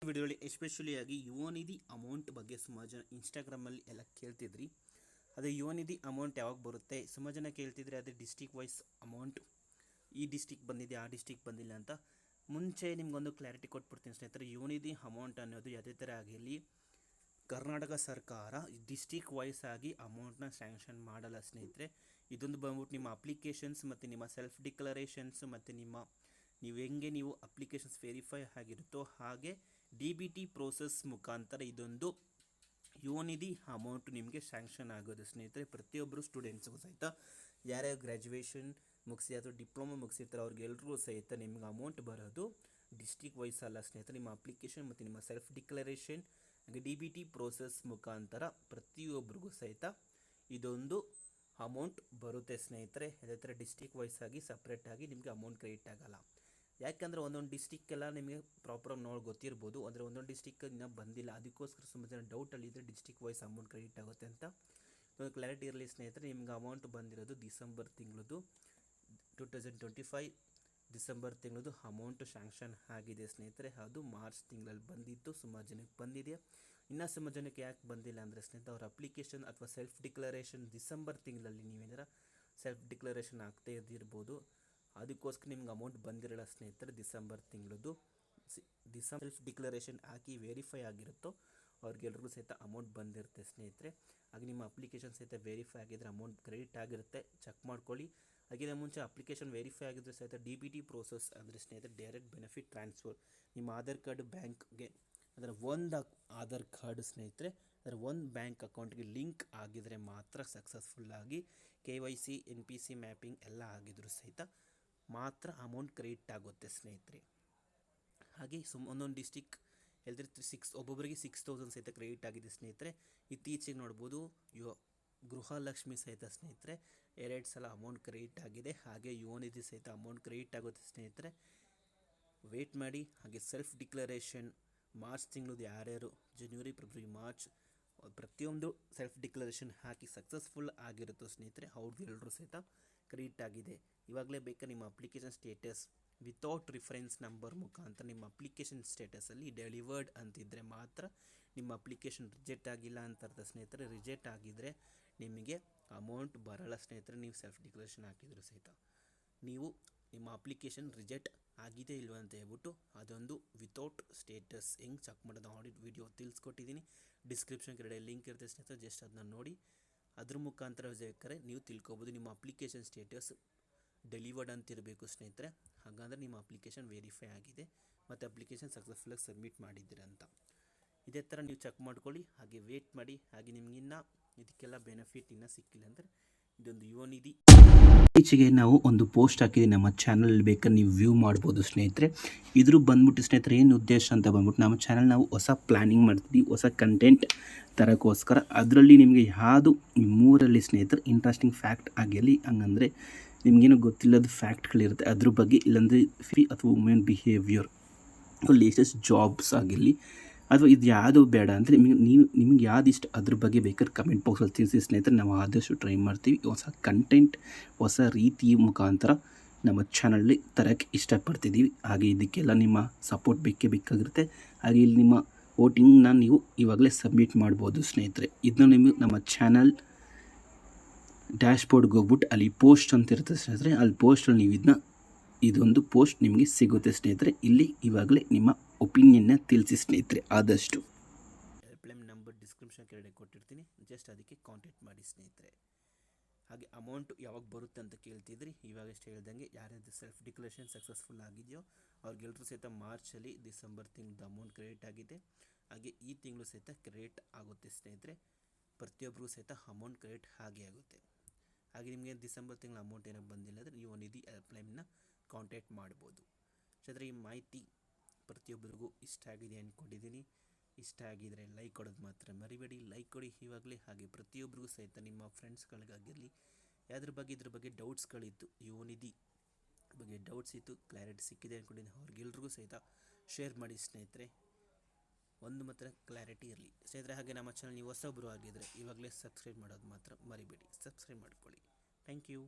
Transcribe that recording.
ವಿಡಿಯೋಲಿ ಎಸ್ಪೆಷಲಿ ಆಗಿ ಯುವ ನಿಧಿ ಅಮೌಂಟ್ ಬಗ್ಗೆ ಸುಮಾರು ಜನ ಇನ್ಸ್ಟಾಗ್ರಾಮಲ್ಲಿ ಎಲ್ಲ ಕೇಳ್ತಿದ್ರಿ. ಅದು ಯುವ ನಿಧಿ ಅಮೌಂಟ್ ಯಾವಾಗ ಬರುತ್ತೆ, ಸುಮಾರು ಜನ ಕೇಳ್ತಿದ್ರೆ ಅದೇ ಡಿಸ್ಟಿಕ್ ವೈಸ್ ಅಮೌಂಟ್ ಈ ಡಿಸ್ಟಿಕ್ ಬಂದಿದೆ ಆ ಡಿಸ್ಟಿಕ್ ಬಂದಿಲ್ಲ ಅಂತ. ಮುಂಚೆ ನಿಮ್ಗೊಂದು ಕ್ಲಾರಿಟಿ ಕೊಟ್ಬಿಡ್ತೀನಿ ಸ್ನೇಹಿತರೆ. ಯುವ ನಿಧಿ ಅಮೌಂಟ್ ಅನ್ನೋದು ಯಾವುದೇ ಥರ ಆಗಿರಲಿ, ಕರ್ನಾಟಕ ಸರ್ಕಾರ ಡಿಸ್ಟಿಕ್ ವೈಸ್ ಆಗಿ ಅಮೌಂಟ್ನ ಸ್ಯಾಂಕ್ಷನ್ ಮಾಡಲ್ಲ ಸ್ನೇಹಿತರೆ. ಇದೊಂದು ಬಂದ್ಬಿಟ್ಟು ನಿಮ್ಮ ಅಪ್ಲಿಕೇಶನ್ಸ್ ಮತ್ತು ನಿಮ್ಮ ಸೆಲ್ಫ್ ಡಿಕ್ಲರೇಷನ್ಸ್ ಮತ್ತು ನೀವು ಅಪ್ಲಿಕೇಶನ್ಸ್ ವೆರಿಫೈ ಆಗಿರುತ್ತೋ ಹಾಗೆ DBT ಪ್ರೋಸೆಸ್ ಮುಖಾಂತರ ಇದೊಂದು ಯುವ ನಿಧಿ ಅಮೌಂಟ್ ನಿಮಗೆ ಸ್ಯಾಂಕ್ಷನ್ ಆಗೋದು ಸ್ನೇಹಿತರೆ. ಪ್ರತಿಯೊಬ್ಬರು ಸ್ಟೂಡೆಂಟ್ಸ್ಗೂ ಸಹಿತ ಯಾರ್ಯಾರು ಗ್ರ್ಯಾಜುಯೇಷನ್ ಮುಗಿಸಿ ಅಥವಾ ಡಿಪ್ಲೊಮಾ ಮುಗಿಸಿರ್ತಾರೆ ಅವ್ರಿಗೆಲ್ರಿಗೂ ಸಹಿತ ನಿಮ್ಗೆ ಅಮೌಂಟ್ ಬರೋದು ಡಿಸ್ಟಿಕ್ ವೈಸ್ ಅಲ್ಲ ಸ್ನೇಹಿತರೆ. ನಿಮ್ಮ ಅಪ್ಲಿಕೇಶನ್ ಮತ್ತು ನಿಮ್ಮ ಸೆಲ್ಫ್ ಡಿಕ್ಲರೇಷನ್ ಹಾಗೆ DBT ಪ್ರೋಸೆಸ್ ಮುಖಾಂತರ ಪ್ರತಿಯೊಬ್ಬರಿಗೂ ಸಹಿತ ಇದೊಂದು ಅಮೌಂಟ್ ಬರುತ್ತೆ ಸ್ನೇಹಿತರೆ. ಅದೇ ಥರ ಡಿಸ್ಟಿಕ್ ವೈಸ್ ಆಗಿ ಸಪ್ರೇಟಾಗಿ ನಿಮಗೆ ಅಮೌಂಟ್ ಕ್ರೆಡಿಟ್ ಆಗಲ್ಲ. ಯಾಕೆಂದರೆ ಒಂದೊಂದು ಡಿಸ್ಟಿಕ್ಕೆಲ್ಲ ನಿಮಗೆ ಪ್ರಾಪರಾಗಿ ಗೊತ್ತಿರ್ಬೋದು, ಅಂದರೆ ಒಂದೊಂದು ಡಿಸ್ಟಿಕ್ ಇನ್ನೂ ಬಂದಿಲ್ಲ. ಅದಕ್ಕೋಸ್ಕರ ಸುಮಾರು ಜನ ಡೌಟಲ್ಲಿದ್ದರೆ ಡಿಸ್ಟಿಕ್ ವೈಸ್ ಅಮೌಂಟ್ ಕ್ರೆಡಿಟ್ ಆಗುತ್ತೆ ಅಂತ ಒಂದು ಕ್ಲಾರಿಟಿ ಇರಲಿ ಸ್ನೇಹಿತರೆ. ನಿಮ್ಗೆ ಅಮೌಂಟ್ ಬಂದಿರೋದು ಡಿಸೆಂಬರ್ ತಿಂಗಳದು 2025 ಡಿಸೆಂಬರ್ ತಿಂಗಳದು ಅಮೌಂಟು ಸ್ಯಾಂಕ್ಷನ್ ಆಗಿದೆ ಸ್ನೇಹಿತರೆ. ಅದು ಮಾರ್ಚ್ ತಿಂಗಳಲ್ಲಿ ಬಂದಿತ್ತು, ಸುಮಾರು ಜನಕ್ಕೆ ಬಂದಿದೆ. ಇನ್ನು ಸುಮಾರು ಜನಕ್ಕೆ ಯಾಕೆ ಬಂದಿಲ್ಲ ಅಂದರೆ ಸ್ನೇಹಿತರೆ, ಅವ್ರ ಅಪ್ಲಿಕೇಶನ್ ಅಥವಾ ಸೆಲ್ಫ್ ಡಿಕ್ಲರೇಷನ್ ಡಿಸೆಂಬರ್ ತಿಂಗಳಲ್ಲಿ ನೀವೇನಾರ ಸೆಲ್ಫ್ ಡಿಕ್ಲರೇಷನ್ ಆಗ್ತಾ ಇದ್ದಿರ್ಬೋದು, ಅದಕ್ಕೋಸ್ಕರ ನಿಮ್ಗೆ ಅಮೌಂಟ್ ಬಂದಿರಲ್ಲ ಸ್ನೇಹಿತರೆ. ಡಿಸೆಂಬರ್ ತಿಂಗಳದು ಸೆಲ್ಫ್ ಡಿಕ್ಲರೇಷನ್ ಹಾಕಿ ವೆರಿಫೈ ಆಗಿರುತ್ತೋ ಅವ್ರಿಗೆಲ್ರಿಗೂ ಸಹಿತ ಅಮೌಂಟ್ ಬಂದಿರುತ್ತೆ ಸ್ನೇಹಿತರೆ. ಹಾಗೆ ನಿಮ್ಮ ಅಪ್ಲಿಕೇಶನ್ ಸಹಿತ ವೆರಿಫೈ ಆಗಿದ್ದರೆ ಅಮೌಂಟ್ ಕ್ರೆಡಿಟ್ ಆಗಿರುತ್ತೆ, ಚೆಕ್ ಮಾಡ್ಕೊಳ್ಳಿ. ಹಾಗೆ ಮುಂಚೆ ಅಪ್ಲಿಕೇಶನ್ ವೆರಿಫೈ ಆಗಿದ್ದರೆ ಸಹಿತ DBT ಪ್ರೋಸೆಸ್ ಅಂದರೆ ಸ್ನೇಹಿತರೆ ಡೈರೆಕ್ಟ್ ಬೆನಿಫಿಟ್ ಟ್ರಾನ್ಸ್ಫರ್. ನಿಮ್ಮ ಆಧಾರ್ ಕಾರ್ಡ್ ಬ್ಯಾಂಕ್ಗೆ ಅದರ ಒಂದು ಆಧಾರ್ ಕಾರ್ಡ್ ಸ್ನೇಹಿತರೆ ಅದರ ಒಂದು ಬ್ಯಾಂಕ್ ಅಕೌಂಟ್ಗೆ ಲಿಂಕ್ ಆಗಿದರೆ ಮಾತ್ರ ಸಕ್ಸಸ್ಫುಲ್ಲಾಗಿ KYC NPC ಮ್ಯಾಪಿಂಗ್ ಎಲ್ಲ ಆಗಿದ್ರು ಸಹಿತ ಮಾತ್ರ ಅಮೌಂಟ್ ಕ್ರೆಡಿಟ್ ಆಗುತ್ತೆ ಸ್ನೇಹಿತರೆ. ಹಾಗೆ ಒಂದೊಂದು ಡಿಸ್ಟಿಕ್ ಹೇಳಿದ್ರೆ ಒಬ್ಬೊಬ್ಬರಿಗೆ 6,000 ಸಹಿತ ಕ್ರೆಡಿಟ್ ಆಗಿದೆ ಸ್ನೇಹಿತರೆ. ಇತ್ತೀಚೆಗೆ ನೋಡ್ಬೋದು ಗೃಹಲಕ್ಷ್ಮಿ ಸಹಿತ ಸ್ನೇಹಿತರೆ 2 ಸಲ ಅಮೌಂಟ್ ಕ್ರೆಡಿಟ್ ಆಗಿದೆ. ಹಾಗೆ ಯುವ ನಿಧಿ ಸಹಿತ ಅಮೌಂಟ್ ಕ್ರೆಡಿಟ್ ಆಗುತ್ತೆ ಸ್ನೇಹಿತರೆ, ವೇಟ್ ಮಾಡಿ. ಹಾಗೆ ಸೆಲ್ಫ್ ಡಿಕ್ಲರೇಷನ್ ಮಾರ್ಚ್ ತಿಂಗಳದು ಯಾರ್ಯಾರು ಜನವರಿ ಫೆಬ್ರವರಿ ಮಾರ್ಚ್ ಪ್ರತಿಯೊಂದು ಸೆಲ್ಫ್ ಡಿಕ್ಲರೇಷನ್ ಹಾಕಿ ಸಕ್ಸಸ್ಫುಲ್ ಆಗಿರುತ್ತೋ ಸ್ನೇಹಿತರೆ ಅವ್ರಿಗೆಲ್ಲರೂ ಸಹಿತ ಕ್ರೆಡಿಟ್ ಆಗಿದೆ. ಇವಾಗಲೇ ಬೇಕಾದ್ರೆ ನಿಮ್ಮ application status without reference number ಮುಖಾಂತರ ನಿಮ್ಮ ಅಪ್ಲಿಕೇಶನ್ ಸ್ಟೇಟಸಲ್ಲಿ ಡೆಲಿವರ್ಡ್ ಅಂತಿದ್ದರೆ ಮಾತ್ರ ನಿಮ್ಮ ಅಪ್ಲಿಕೇಶನ್ ರಿಜೆಕ್ಟ್ ಆಗಿಲ್ಲ ಅಂತ ಅರ್ಥ ಸ್ನೇಹಿತರೆ. ರಿಜೆಕ್ಟ್ ಆಗಿದ್ದರೆ ನಿಮಗೆ ಅಮೌಂಟ್ ಬರಲ್ಲ ಸ್ನೇಹಿತರೆ. ನೀವು ಸೆಲ್ಫ್ ಡಿಕ್ಲರೇಷನ್ ಹಾಕಿದರೂ ಸಹಿತ ನೀವು ನಿಮ್ಮ ಅಪ್ಲಿಕೇಶನ್ ರಿಜೆಕ್ಟ್ ಆಗಿದೆ ಇಲ್ವ ಅಂತ ಹೇಳ್ಬಿಟ್ಟು ಅದೊಂದು ವಿತೌಟ್ ಸ್ಟೇಟಸ್ ಹೆಂಗೆ ಚೆಕ್ ಮಾಡೋದು ಆಡಿಟ್ ವಿಡಿಯೋ ತಿಳಿಸ್ಕೊಟ್ಟಿದ್ದೀನಿ. ಡಿಸ್ಕ್ರಿಪ್ಷನ್ ಕೆಳಗಡೆ ಲಿಂಕ್ ಇರುತ್ತೆ ಸ್ನೇಹಿತರೆ, ಜಸ್ಟ್ ಅದನ್ನ ನೋಡಿ ಅದ್ರ ಮುಖಾಂತರ ಬೇಕಾದ್ರೆ ನೀವು ತಿಳ್ಕೊಬೋದು ನಿಮ್ಮ ಅಪ್ಲಿಕೇಶನ್ ಸ್ಟೇಟಸ್ ಡೆಲಿವರ್ಡ್ ಅಂತಿರಬೇಕು ಸ್ನೇಹಿತರೆ. ಹಾಗಾದರೆ ನಿಮ್ಮ ಅಪ್ಲಿಕೇಶನ್ ವೆರಿಫೈ ಆಗಿದೆ ಮತ್ತು ಅಪ್ಲಿಕೇಶನ್ ಸಕ್ಸಸ್ಫುಲ್ಲಾಗಿ ಸಬ್ಮಿಟ್ ಮಾಡಿದ್ದೀರ ಅಂತ. ಇದೇ ಥರ ನೀವು ಚೆಕ್ ಮಾಡ್ಕೊಳ್ಳಿ. ಹಾಗೆ ವೇಟ್ ಮಾಡಿ. ಹಾಗೆ ನಿಮಗಿನ್ನ ಇದಕ್ಕೆಲ್ಲ ಬೆನಿಫಿಟ್ ಇನ್ನೂ ಸಿಕ್ಕಿಲ್ಲ ಅಂದರೆ ಇದೊಂದು ಯುವ ನಿಧಿ ಈಚೆಗೆ ನಾವು ಒಂದು ಪೋಸ್ಟ್ ಹಾಕಿದ್ದೀವಿ ನಮ್ಮ ಚಾನಲ್, ಬೇಕಾದ್ರೆ ನೀವು ವ್ಯೂ ಮಾಡ್ಬೋದು ಸ್ನೇಹಿತರೆ. ಇದ್ರ ಬಂದ್ಬಿಟ್ಟು ಸ್ನೇಹಿತರೆ ಏನು ಉದ್ದೇಶ ಅಂತ ಬಂದ್ಬಿಟ್ಟು ನಮ್ಮ ಚಾನಲ್ ನಾವು ಹೊಸ ಪ್ಲ್ಯಾನಿಂಗ್ ಮಾಡ್ತಿದ್ದೀವಿ, ಹೊಸ ಕಂಟೆಂಟ್ ತರೋಕ್ಕೋಸ್ಕರ. ಅದರಲ್ಲಿ ನಿಮಗೆ ಯಾವುದು ಈ ಮೂರಲ್ಲಿ ಸ್ನೇಹಿತರೆ ಇಂಟ್ರೆಸ್ಟಿಂಗ್ ಫ್ಯಾಕ್ಟ್ ಆಗಿರಲಿ, ಹಂಗಂದರೆ ನಿಮಗೇನೋ ಗೊತ್ತಿಲ್ಲದ ಫ್ಯಾಕ್ಟ್ಗಳಿರುತ್ತೆ ಅದ್ರ ಬಗ್ಗೆ, ಇಲ್ಲಾಂದರೆ ಅಥವಾ ವುಮೆನ್ ಬಿಹೇವಿಯರ್, ಲೇಟೆಸ್ಟ್ ಜಾಬ್ಸ್ ಆಗಿರಲಿ, ಅಥವಾ ಇದು ಯಾವುದು ಬೇಡ ಅಂದರೆ ನಿಮ್ಗೆ ಯಾವ್ದು ಇಷ್ಟ ಅದ್ರ ಬಗ್ಗೆ ಬೇಕಾದ್ರೆ ಕಮೆಂಟ್ ಬಾಕ್ಸಲ್ಲಿ ತಿಳಿಸಿ ಸ್ನೇಹಿತರೆ. ನಾವು ಆದಷ್ಟು ಟ್ರೈ ಮಾಡ್ತೀವಿ ಹೊಸ ಕಂಟೆಂಟ್ ಹೊಸ ರೀತಿ ಮುಖಾಂತರ ನಮ್ಮ ಚಾನಲಲ್ಲಿ ತರೋಕ್ಕೆ ಇಷ್ಟಪಡ್ತಿದ್ದೀವಿ. ಹಾಗೆ ಇದಕ್ಕೆಲ್ಲ ನಿಮ್ಮ ಸಪೋರ್ಟ್ ಬೇಕಾಗಿರುತ್ತೆ. ಹಾಗೆ ಇಲ್ಲಿ ನಿಮ್ಮ ವೋಟಿಂಗ್ನ ನೀವು ಇವಾಗಲೇ ಸಬ್ಮಿಟ್ ಮಾಡ್ಬೋದು ಸ್ನೇಹಿತರೆ. ಇದನ್ನ ನಿಮಗೆ ನಮ್ಮ ಚಾನಲ್ ಡ್ಯಾಶ್ಬೋರ್ಡ್ಗೆ ಹೋಗ್ಬಿಟ್ಟು ಅಲ್ಲಿ ಪೋಸ್ಟ್ ಅಂತ ಇರುತ್ತೆ ಸ್ನೇಹಿತರೆ, ಅಲ್ಲಿ ಪೋಸ್ಟಲ್ಲಿ ನೀವು ಇದೊಂದು ಪೋಸ್ಟ್ ನಿಮಗೆ ಸಿಗುತ್ತೆ ಸ್ನೇಹಿತರೆ. ಇಲ್ಲಿ ಇವಾಗಲೇ ನಿಮ್ಮ ಒಪಿನಿಯನ್ನ ತಿಳಿಸಿ ಸ್ನೇಹಿತರೆ. ಆದಷ್ಟು ಹೆಲ್ಪ್ಲೈನ್ ನಂಬರ್ ಡಿಸ್ಕ್ರಿಪ್ಷನ್ ಕೆಳಗಡೆ ಕೊಟ್ಟಿರ್ತೀನಿ, ಜಸ್ಟ್ ಅದಕ್ಕೆ ಕಾಂಟ್ಯಾಕ್ಟ್ ಮಾಡಿ ಸ್ನೇಹಿತರೆ. ಹಾಗೆ ಅಮೌಂಟ್ ಯಾವಾಗ ಬರುತ್ತೆ ಅಂತ ಕೇಳ್ತಿದ್ರಿ, ಇವಾಗಷ್ಟು ಹೇಳ್ದಂಗೆ ಯಾರ್ಯಾರು ಸೆಲ್ಫ್ ಡಿಕ್ಲರೇಷನ್ ಸಕ್ಸಸ್ಫುಲ್ ಆಗಿದೆಯೋ ಅವ್ರಿಗೆಲ್ಲರೂ ಸಹಿತ ಮಾರ್ಚಲ್ಲಿ ಡಿಸೆಂಬರ್ ತಿಂಗಳದ ಅಮೌಂಟ್ ಕ್ರೆಡಿಟ್ ಆಗಿದೆ. ಹಾಗೆ ಈ ತಿಂಗಳು ಸಹಿತ ಕ್ರೆಡಿಟ್ ಆಗುತ್ತೆ ಸ್ನೇಹಿತರೆ. ಪ್ರತಿಯೊಬ್ಬರಿಗೂ ಸಹಿತ ಅಮೌಂಟ್ ಕ್ರೆಡಿಟ್ ಹಾಗೆ ಆಗುತ್ತೆ. ಹಾಗೆ ನಿಮಗೆ ಡಿಸೆಂಬರ್ ತಿಂಗಳ ಅಮೌಂಟ್ ಏನೋ ಬಂದಿಲ್ಲ ಅಂದರೆ ಯುವ ನಿಧಿ ಹೆಲ್ಪ್ಲೈನ್ನ ಕಾಂಟ್ಯಾಕ್ಟ್ ಮಾಡ್ಬೋದು ಸ್ನೇಹಿತರೆ. ಈ ಮಾಹಿತಿ ಪ್ರತಿಯೊಬ್ಬರಿಗೂ ಇಷ್ಟ ಆಗಿದೆ ಅಂದ್ಕೊಂಡಿದ್ದೀನಿ. ಇಷ್ಟ ಆಗಿದರೆ ಲೈಕ್ ಕೊಡೋದು ಮಾತ್ರ ಮರಿಬೇಡಿ, ಲೈಕ್ ಕೊಡಿ ಇವಾಗಲೇ. ಹಾಗೆ ಪ್ರತಿಯೊಬ್ಬರಿಗೂ ಸಹಿತ ನಿಮ್ಮ ಫ್ರೆಂಡ್ಸ್ಗಳಿಗಾಗಿರಲಿ ಇದ್ರ ಬಗ್ಗೆ ಡೌಟ್ಸ್ಗಳಿತ್ತು, ಯುವ ನಿಧಿ ಬಗ್ಗೆ ಡೌಟ್ಸ್ ಇತ್ತು, ಕ್ಲಾರಿಟಿ ಸಿಕ್ಕಿದೆ ಅಂದ್ಕೊಂಡಿದ್ದೀನಿ, ಅವ್ರಿಗೆಲ್ರಿಗೂ ಸಹಿತ ಶೇರ್ ಮಾಡಿ ಸ್ನೇಹಿತರೆ. ಒಂದು ಮಾತ್ರ ಕ್ಲಾರಿಟಿ ಇರಲಿ ಸ್ನೇಹಿತರೆ. ಹಾಗೆ ನಮ್ಮ ಚಾನಲ್ ನೀವು ಹೊಸೊಬ್ಬರು ಆಗಿದ್ದರೆ ಇವಾಗಲೇ ಸಬ್ಸ್ಕ್ರೈಬ್ ಮಾಡೋದು ಮಾತ್ರ ಮರಿಬೇಡಿ, ಸಬ್ಸ್ಕ್ರೈಬ್ ಮಾಡ್ಕೊಳ್ಳಿ. Thank you.